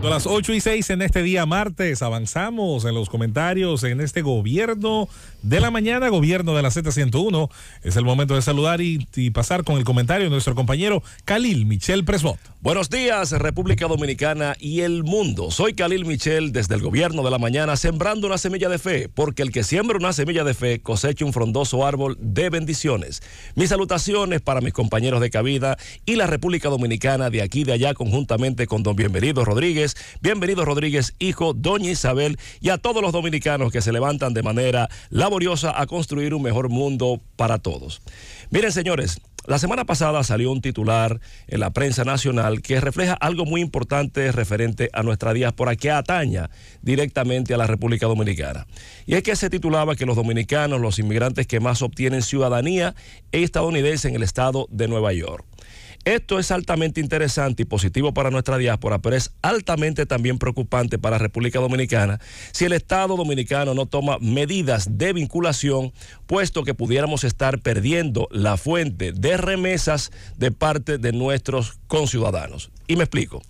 A las 8:06 en este día martes, avanzamos en los comentarios en este gobierno de la mañana, gobierno de la Z101. Es el momento de saludar y pasar con el comentario de nuestro compañero Khalil Michel Presbot. Buenos días, República Dominicana y el mundo. Soy Khalil Michel desde el gobierno de la mañana, sembrando una semilla de fe, porque el que siembra una semilla de fe cosecha un frondoso árbol de bendiciones. Mis salutaciones para mis compañeros de cabida y la República Dominicana de aquí y de allá, conjuntamente con don Bienvenido Rodríguez. Bienvenido Rodríguez, hijo, doña Isabel, y a todos los dominicanos que se levantan de manera laboriosa a construir un mejor mundo para todos. Miren, señores, la semana pasada salió un titular en la prensa nacional que refleja algo muy importante referente a nuestra diáspora que ataña directamente a la República Dominicana. Y es que se titulaba que los dominicanos, los inmigrantes que más obtienen ciudadanía estadounidense en el estado de Nueva York. Esto es altamente interesante y positivo para nuestra diáspora, pero es altamente también preocupante para la República Dominicana si el Estado dominicano no toma medidas de vinculación, puesto que pudiéramos estar perdiendo la fuente de remesas de parte de nuestros conciudadanos. Y me explico.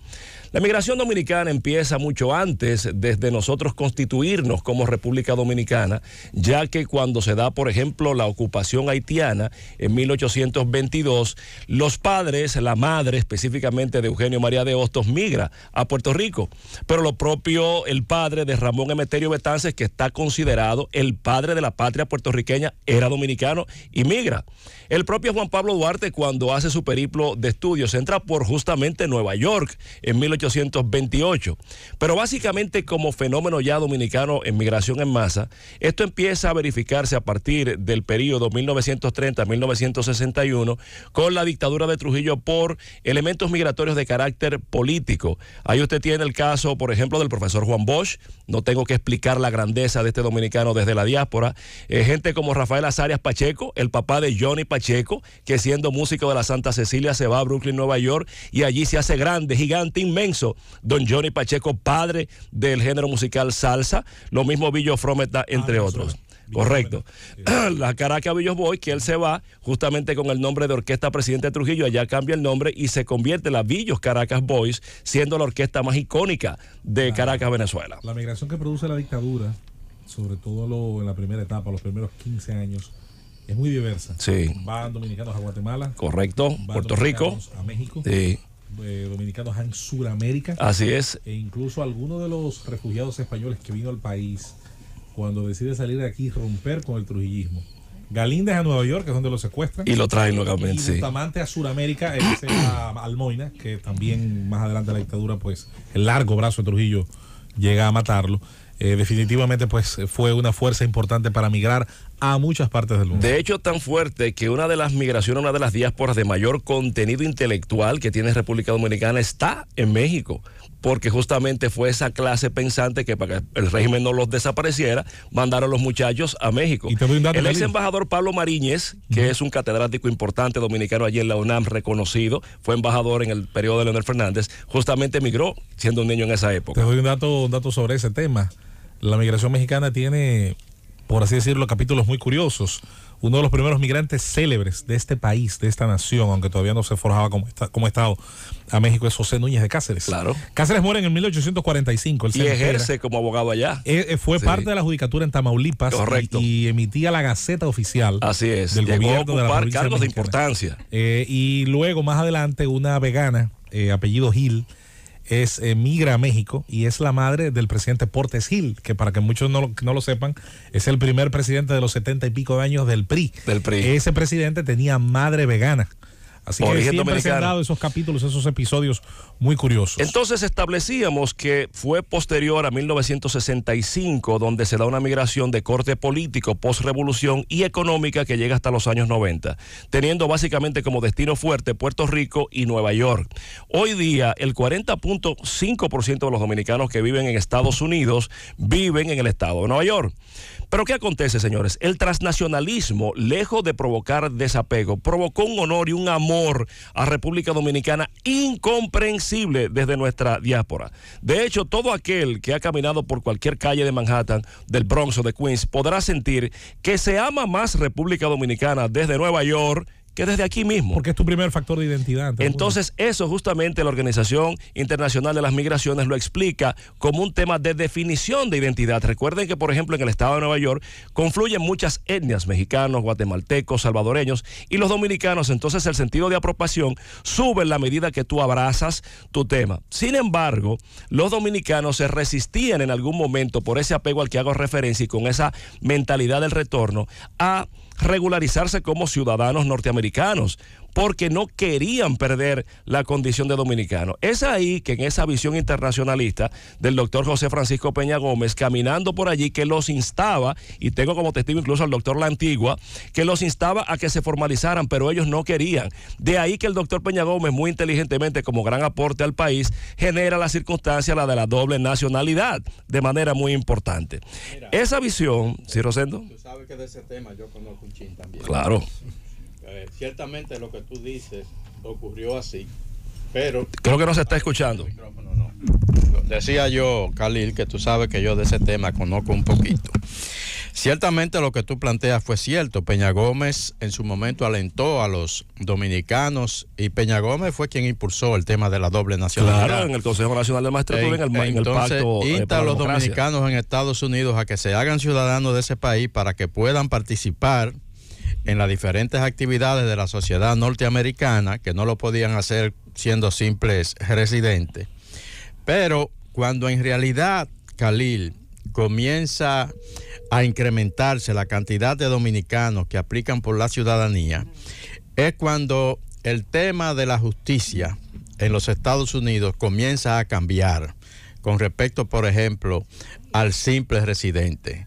La migración dominicana empieza mucho antes, desde nosotros constituirnos como República Dominicana, ya que cuando se da, por ejemplo, la ocupación haitiana en 1822, los padres, la madre específicamente de Eugenio María de Hostos, migra a Puerto Rico. Pero lo propio, el padre de Ramón Emeterio Betances, que está considerado el padre de la patria puertorriqueña, era dominicano y migra. El propio Juan Pablo Duarte, cuando hace su periplo de estudios, entra por justamente Nueva York en 1828. Pero básicamente como fenómeno ya dominicano en migración en masa, esto empieza a verificarse a partir del periodo 1930-1961 con la dictadura de Trujillo por elementos migratorios de carácter político. Ahí usted tiene el caso, por ejemplo, del profesor Juan Bosch. No tengo que explicar la grandeza de este dominicano desde la diáspora. Gente como Rafael Azarias Pacheco, el papá de Johnny Pacheco, que siendo músico de la Santa Cecilia se va a Brooklyn, Nueva York, y allí se hace grande, gigante, inmenso. Don Johnny Pacheco, padre del género musical salsa, lo mismo Billo Frometa, entre otros. Correcto. La Caracas Villos Boys, que él se va justamente con el nombre de Orquesta Presidente Trujillo, allá cambia el nombre y se convierte en la Villos Caracas Boys, siendo la orquesta más icónica de Caracas, Venezuela. La migración que produce la dictadura, sobre todo en la primera etapa, los primeros 15 años, es muy diversa. Sí. Van dominicanos a Guatemala. Correcto. Puerto Rico. A México. Sí. Dominicanos en Sudamérica. Así es. E incluso algunos de los refugiados españoles que vino al país, cuando decide salir de aquí, romper con el trujillismo. Galíndez a Nueva York, que es donde lo secuestran. Y lo traen nuevamente, sí. Bustamante a Sudamérica, a Almoina, que también más adelante de la dictadura, pues el largo brazo de Trujillo llega a matarlo. Definitivamente pues fue una fuerza importante para migrar a muchas partes del mundo. De hecho, tan fuerte que una de las migraciones, una de las diásporas de mayor contenido intelectual que tiene República Dominicana está en México, porque justamente fue esa clase pensante que para que el régimen no los desapareciera, mandaron los muchachos a México. Y te doy un dato, el ex embajador Pablo Mariñez, que es un catedrático importante dominicano allí en la UNAM, reconocido, fue embajador en el periodo de Leonel Fernández, justamente emigró siendo un niño en esa época. Te doy un dato sobre ese tema. La migración mexicana tiene, por así decirlo, capítulos muy curiosos. Uno de los primeros migrantes célebres de este país, de esta nación, aunque todavía no se forjaba como Estado a México, es José Núñez de Cáceres. Claro. Cáceres muere en 1845. Y ejerce como abogado allá. Fue parte de la judicatura en Tamaulipas. Correcto. Y emitía la Gaceta Oficial. Así es. Del Llegó gobierno a ocupar de la provincia cargos de mexicana. importancia. Y luego, más adelante, una vegana, apellido Gil, migra a México y es la madre del presidente Portes Gil, que para que muchos no lo sepan, es el primer presidente de los 70 y pico de años del PRI. Ese presidente tenía madre vegana. Así que siempre se han dado esos capítulos, esos episodios muy curiosos. Entonces establecíamos que fue posterior a 1965 donde se da una migración de corte político, postrevolución y económica que llega hasta los años 90, teniendo básicamente como destino fuerte Puerto Rico y Nueva York. Hoy día el 40.5% de los dominicanos que viven en Estados Unidos viven en el estado de Nueva York. Pero ¿qué acontece, señores? El transnacionalismo, lejos de provocar desapego, provocó un honor y un amor a República Dominicana incomprensible desde nuestra diáspora. De hecho, todo aquel que ha caminado por cualquier calle de Manhattan, del Bronx o de Queens, podrá sentir que se ama más República Dominicana desde Nueva York que desde aquí mismo. Porque es tu primer factor de identidad. Entonces, eso justamente la Organización Internacional de las Migraciones lo explica como un tema de definición de identidad. Recuerden que, por ejemplo, en el estado de Nueva York confluyen muchas etnias, mexicanos, guatemaltecos, salvadoreños y los dominicanos. Entonces, el sentido de apropiación sube en la medida que tú abrazas tu tema. Sin embargo, los dominicanos se resistían en algún momento por ese apego al que hago referencia y con esa mentalidad del retorno a regularizarse como ciudadanos norteamericanos, porque no querían perder la condición de dominicano. Es ahí que en esa visión internacionalista del doctor José Francisco Peña Gómez, caminando por allí, que los instaba, y tengo como testigo incluso al doctor La Antigua, que los instaba a que se formalizaran, pero ellos no querían. De ahí que el doctor Peña Gómez, muy inteligentemente, como gran aporte al país, genera la circunstancia, la de la doble nacionalidad, de manera muy importante. Mira, esa visión, ¿sí, Rosendo? Tú sabes que de ese tema yo conozco un chin también. Claro. Ciertamente lo que tú dices ocurrió así, pero... Creo que no se está escuchando. No. Decía yo, Khalil, que tú sabes que yo de ese tema conozco un poquito. Ciertamente lo que tú planteas fue cierto. Peña Gómez en su momento alentó a los dominicanos y Peña Gómez fue quien impulsó el tema de la doble nacionalidad. Claro, en el Consejo Nacional de Magistratura, en el pacto. Insta a los dominicanos en Estados Unidos a que se hagan ciudadanos de ese país para que puedan participar en las diferentes actividades de la sociedad norteamericana, que no lo podían hacer siendo simples residentes. Pero cuando en realidad, Khalil, comienza a incrementarse la cantidad de dominicanos que aplican por la ciudadanía, es cuando el tema de la justicia en los Estados Unidos comienza a cambiar con respecto, por ejemplo, al simple residente,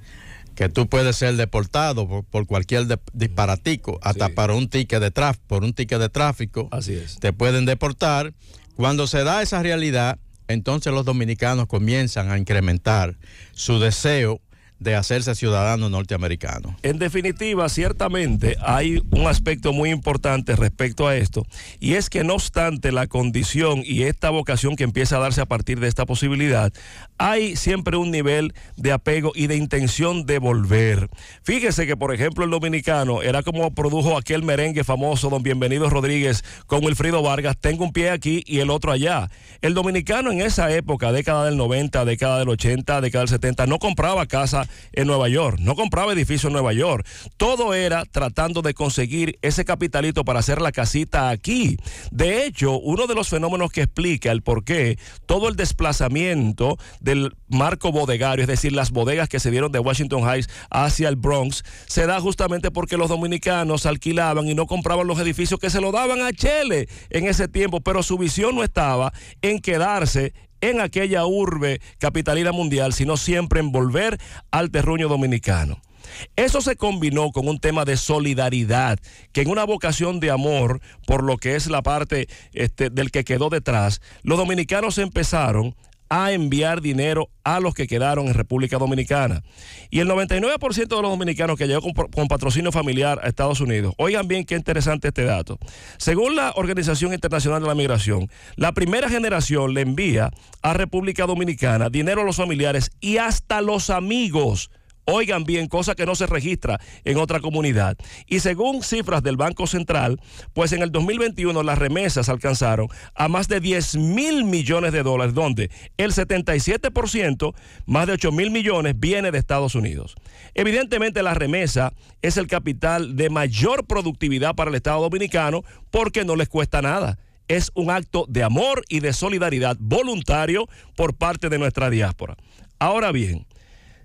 que tú puedes ser deportado por cualquier disparatico, hasta por un ticket de tráfico. Así es. Te pueden deportar. Cuando se da esa realidad, entonces los dominicanos comienzan a incrementar su deseo de hacerse ciudadano norteamericano. En definitiva, ciertamente hay un aspecto muy importante respecto a esto, y es que no obstante la condición y esta vocación que empieza a darse a partir de esta posibilidad, hay siempre un nivel de apego y de intención de volver. Fíjese que, por ejemplo, el dominicano era como produjo aquel merengue famoso, don Bienvenido Rodríguez, con Wilfrido Vargas, tengo un pie aquí y el otro allá. El dominicano en esa época, década del 90, década del 80, década del 70, no compraba casa en Nueva York, no compraba edificio en Nueva York, todo era tratando de conseguir ese capitalito para hacer la casita aquí. De hecho, uno de los fenómenos que explica el por qué todo el desplazamiento del marco bodegario, es decir, las bodegas que se dieron de Washington Heights hacia el Bronx, se da justamente porque los dominicanos alquilaban y no compraban los edificios que se lo daban a Chele en ese tiempo, pero su visión no estaba en quedarse en aquella urbe capitalina mundial, sino siempre en volver al terruño dominicano. Eso se combinó con un tema de solidaridad, que en una vocación de amor por lo que es la parte del que quedó detrás, los dominicanos empezaron a enviar dinero a los que quedaron en República Dominicana. Y el 99% de los dominicanos que llegó con patrocinio familiar a Estados Unidos, oigan bien qué interesante este dato, según la Organización Internacional de la Migración, la primera generación le envía a República Dominicana dinero a los familiares y hasta los amigos. Oigan bien, cosa que no se registra en otra comunidad. Y según cifras del Banco Central, pues en el 2021 las remesas alcanzaron a más de 10,000 millones de dólares, donde el 77%, más de 8,000 millones, viene de Estados Unidos. Evidentemente la remesa es el capital de mayor productividad para el Estado Dominicano porque no les cuesta nada. Es un acto de amor y de solidaridad voluntario por parte de nuestra diáspora. Ahora bien,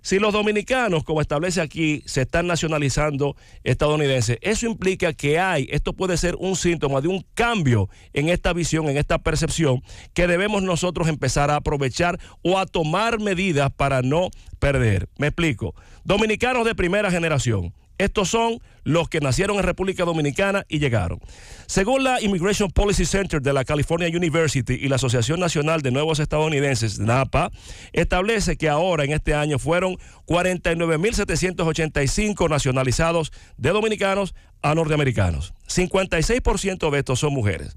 si los dominicanos, como establece aquí, se están nacionalizando estadounidenses, eso implica que esto puede ser un síntoma de un cambio en esta visión, en esta percepción, que debemos nosotros empezar a aprovechar o a tomar medidas para no perder. Me explico. Dominicanos de primera generación. Estos son los que nacieron en República Dominicana y llegaron. Según la Immigration Policy Center de la California University y la Asociación Nacional de Nuevos Estadounidenses, NAPA, establece que ahora en este año fueron 49,785 nacionalizados de dominicanos a norteamericanos. 56% de estos son mujeres.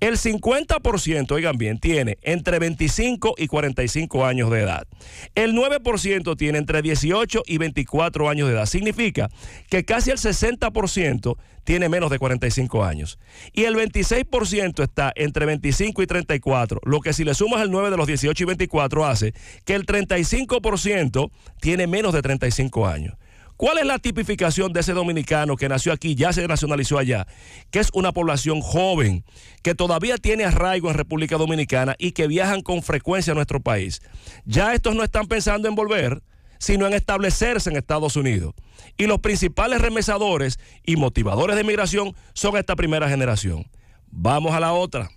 El 50%, oigan bien, tiene entre 25 y 45 años de edad. El 9% tiene entre 18 y 24 años de edad. Significa que casi el 60% tiene menos de 45 años. Y el 26% está entre 25 y 34, lo que si le sumas el 9 de los 18 y 24 hace que el 35% tiene menos de 35 años. ¿Cuál es la tipificación de ese dominicano que nació aquí, ya se nacionalizó allá? Que es una población joven, que todavía tiene arraigo en República Dominicana y que viajan con frecuencia a nuestro país. Ya estos no están pensando en volver, sino en establecerse en Estados Unidos. Y los principales remesadores y motivadores de migración son esta primera generación. Vamos a la otra.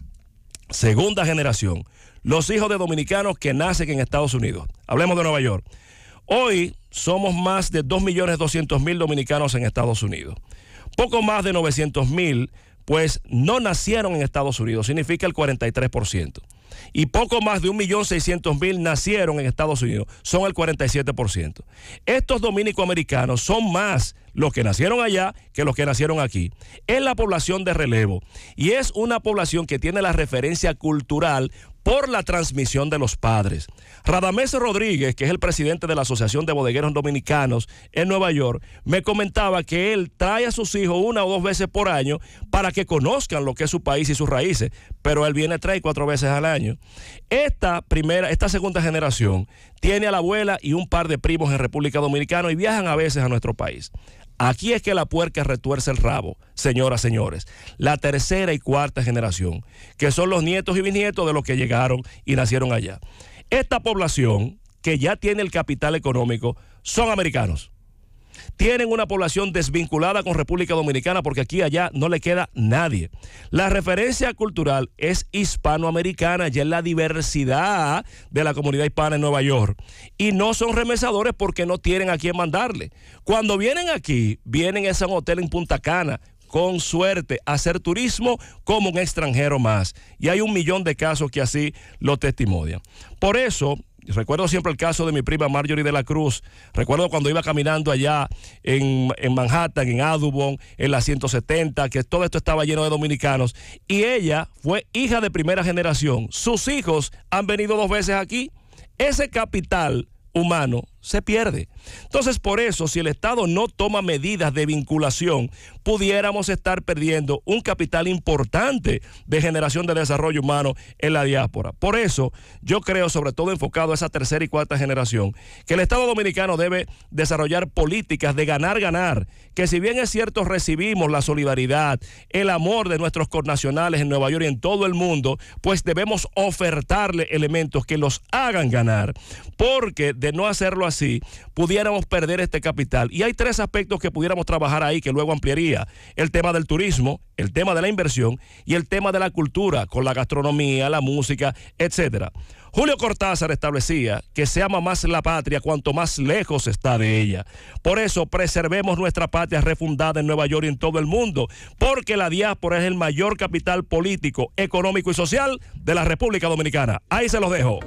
Segunda generación. Los hijos de dominicanos que nacen en Estados Unidos. Hablemos de Nueva York. Hoy somos más de 2.200.000 dominicanos en Estados Unidos. Poco más de 900.000, pues no nacieron en Estados Unidos, significa el 43%. Y poco más de 1.600.000 nacieron en Estados Unidos, son el 47%. Estos dominicoamericanos son más los que nacieron allá que los que nacieron aquí. Es la población de relevo y es una población que tiene la referencia cultural por la transmisión de los padres. Radamés Rodríguez, que es el presidente de la Asociación de Bodegueros Dominicanos en Nueva York, me comentaba que él trae a sus hijos 1 o 2 veces por año para que conozcan lo que es su país y sus raíces, pero él viene 3 y 4 veces al año. Esta segunda generación tiene a la abuela y un par de primos en República Dominicana y viajan a veces a nuestro país. Aquí es que la puerca retuerce el rabo, señoras, señores. La tercera y cuarta generación, que son los nietos y bisnietos de los que llegaron y nacieron allá. Esta población, que ya tiene el capital económico, son americanos. Tienen una población desvinculada con República Dominicana porque aquí allá no le queda nadie. La referencia cultural es hispanoamericana, ya es la diversidad de la comunidad hispana en Nueva York. Y no son remesadores porque no tienen a quién mandarle. Cuando vienen aquí, vienen a un hotel en Punta Cana, con suerte, a hacer turismo como un extranjero más. Y hay 1 millón de casos que así lo testimonian. Por eso, recuerdo siempre el caso de mi prima Marjorie de la Cruz. Recuerdo cuando iba caminando allá en Manhattan, en Audubon, en la 170, que todo esto estaba lleno de dominicanos. Y ella fue hija de primera generación. Sus hijos han venido 2 veces aquí. Ese capital humano se pierde. Entonces, por eso, si el Estado no toma medidas de vinculación, pudiéramos estar perdiendo un capital importante de generación de desarrollo humano en la diáspora. Por eso, yo creo, sobre todo enfocado a esa tercera y cuarta generación, que el Estado dominicano debe desarrollar políticas de ganar-ganar, que si bien es cierto recibimos la solidaridad, el amor de nuestros connacionales en Nueva York y en todo el mundo, pues debemos ofertarle elementos que los hagan ganar, porque de no hacerlo así, pudiéramos perder este capital. Y hay 3 aspectos que pudiéramos trabajar ahí, que luego ampliaría: el tema del turismo, el tema de la inversión y el tema de la cultura, con la gastronomía, la música, etcétera. Julio Cortázar establecía que se ama más la patria cuanto más lejos está de ella. Por eso preservemos nuestra patria refundada en Nueva York y en todo el mundo, porque la diáspora es el mayor capital político, económico y social de la República Dominicana. Ahí se los dejo.